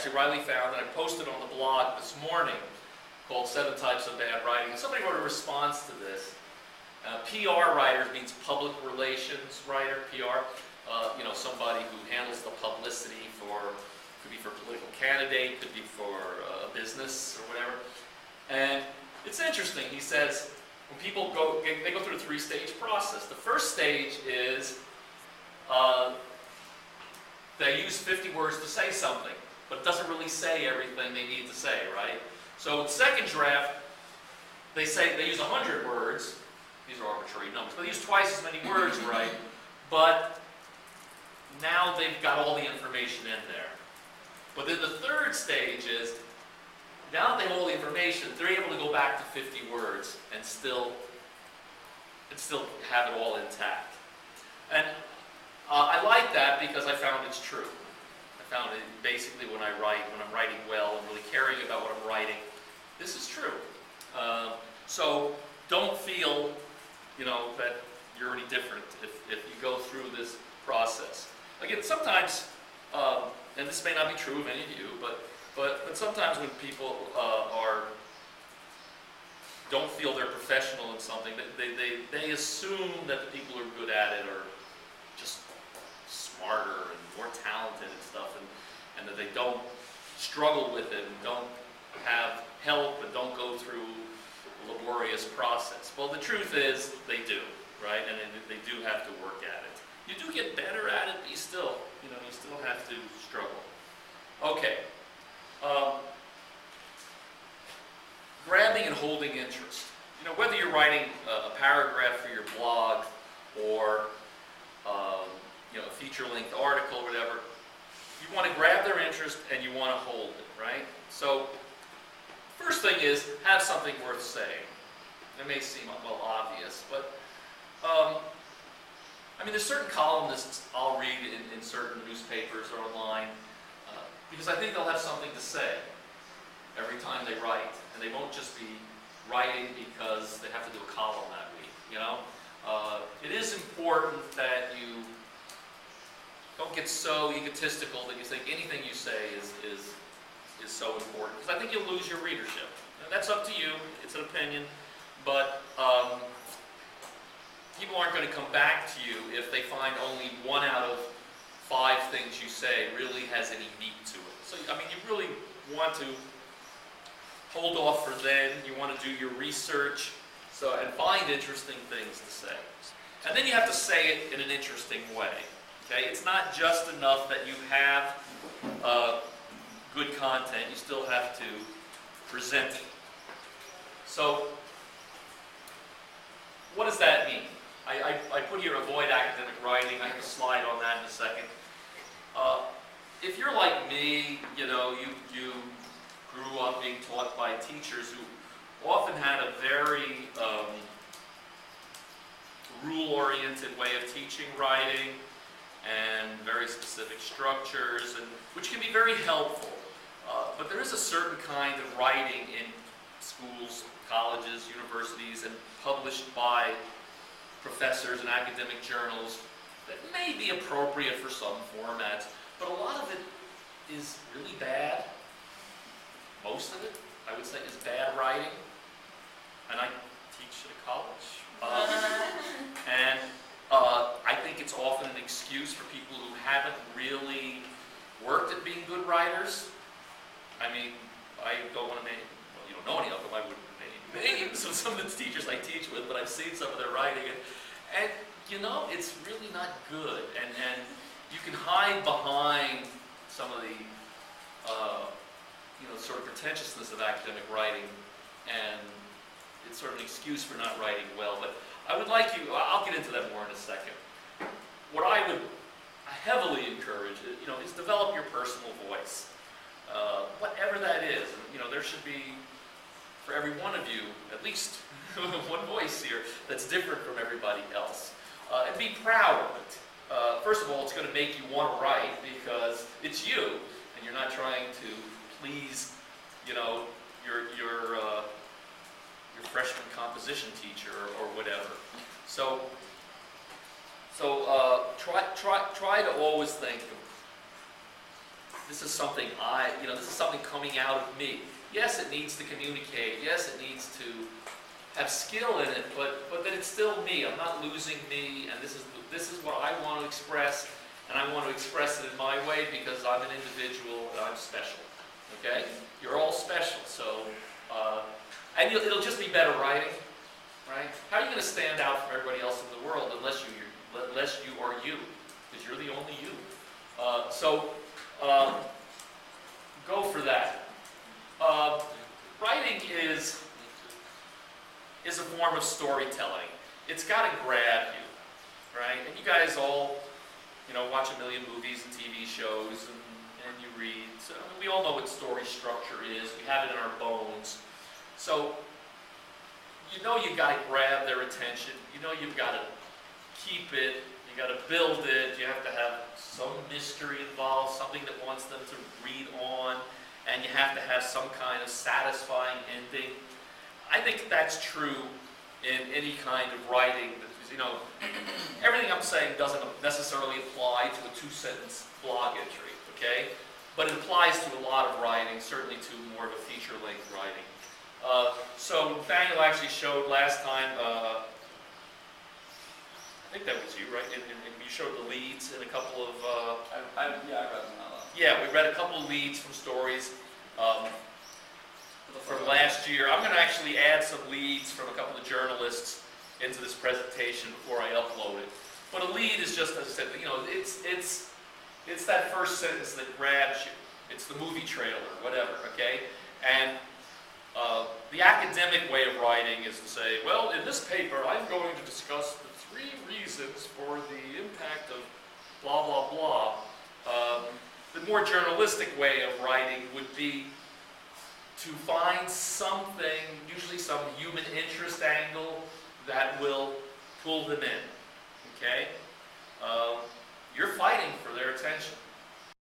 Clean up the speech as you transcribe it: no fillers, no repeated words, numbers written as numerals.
actually Riley found, and I posted on the blog this morning, called 7 Types of Bad Writing. And somebody wrote a response to this. PR writer means public relations writer, PR. Somebody who handles the publicity could be for a political candidate, could be for a business or whatever. And it's interesting, he says, when people they go through the 3-stage process. The first stage is they use 50 words to say something, but it doesn't really say everything they need to say, right? So the second draft, they use 100 words. These are arbitrary numbers, but they use twice as many words, right? But now they've got all the information in there. But then the third stage is, now that they have all the information, they're able to go back to 50 words and still have it all intact. And I like that because I found it's true. I found it basically when I'm writing well and really caring about what I'm writing, this is true. So don't feel, that you're any different if you go through this process. Again, sometimes, and this may not be true of any of you, but sometimes when people don't feel they're professional in something, they assume that the people who are good at it are just smarter and more talented and stuff, and that they don't struggle with it and don't have help and don't go through a laborious process. Well, the truth is they do, right? And they do have to work at it. You do get better at it, but you still have to struggle. Okay. Grabbing and holding interest. Whether you're writing a paragraph for your blog or a feature-length article, or whatever, you want to grab their interest and you want to hold it, right? So, first thing is have something worth saying. It may seem obvious, but there's certain columnists I'll read in certain newspapers or online because I think they'll have something to say every time they write, and they won't just be writing because they have to do a column that week. It is important that you don't get so egotistical that you think anything you say is so important, because I think you'll lose your readership. Now, that's up to you. It's an opinion, but people aren't going to come back to you if they find only 1 out of 5 things you say really has any meat to it. So, you really want to hold off for then. You want to do your research and find interesting things to say. And then you have to say it in an interesting way. Okay? It's not just enough that you have good content. You still have to present it. So, what does that mean? I put here avoid academic writing. I have a slide on that in a second. If you're like me, you grew up being taught by teachers who often had a very rule-oriented way of teaching writing and very specific structures, which can be very helpful. But there is a certain kind of writing in schools, colleges, universities, and published by professors and academic journals that may be appropriate for some formats, but a lot of it is really bad. Most of it, I would say, is bad writing. And I teach at a college. And I think it's often an excuse for people who haven't really worked at being good writers. I don't want to name, you don't know any of them, I wouldn't name names of some of the teachers I teach with, but I've seen some of their writing, and it's really not good, and you can hide behind some of the sort of pretentiousness of academic writing, and it's sort of an excuse for not writing well. But I would like you, I'll get into that more in a second. What I would heavily encourage is develop your personal voice. Whatever that is, there should be, for every one of you, at least one voice here that's different from everybody else. And be proud of it. First of all, it's going to make you want to write because it's you, and you're not trying to please, your freshman composition teacher or whatever. So try to always think this is something this is something coming out of me. Yes, it needs to communicate. Yes, it needs to have skill in it, but that it's still me. I'm not losing me, and this is what I want to express, and I want to express it in my way because I'm an individual and I'm special. Okay? You're all special, so and it'll just be better writing, right? How are you going to stand out from everybody else in the world unless you are you, because you're the only you. Go for that. Writing is a form of storytelling. It's got to grab you, right? And you guys all, watch a million movies and TV shows, and you read. So we all know what story structure is. We have it in our bones. So you've got to grab their attention. You've got to keep it. You got to build it. You have to have some mystery involved, something that wants them to read on, and you have to have some kind of satisfying ending. I think that's true in any kind of writing. Everything I'm saying doesn't necessarily apply to a 2-sentence blog entry, okay? But it applies to a lot of writing, certainly to more of a feature-length writing. So Daniel actually showed last time, I think that was you, right? And you showed the leads in a couple of... I read them out loud. Yeah, we read a couple of leads from stories from last year. I'm going to actually add some leads from a couple of journalists into this presentation before I upload it. But a lead is just, as I said, it's that first sentence that grabs you. It's the movie trailer, whatever, okay? And the academic way of writing is to say, well, in this paper, I'm going to discuss the 3 reasons for the impact of blah, blah, blah. The more journalistic way of writing would be to find something, usually some human interest angle, that will pull them in, okay? You're fighting for their attention.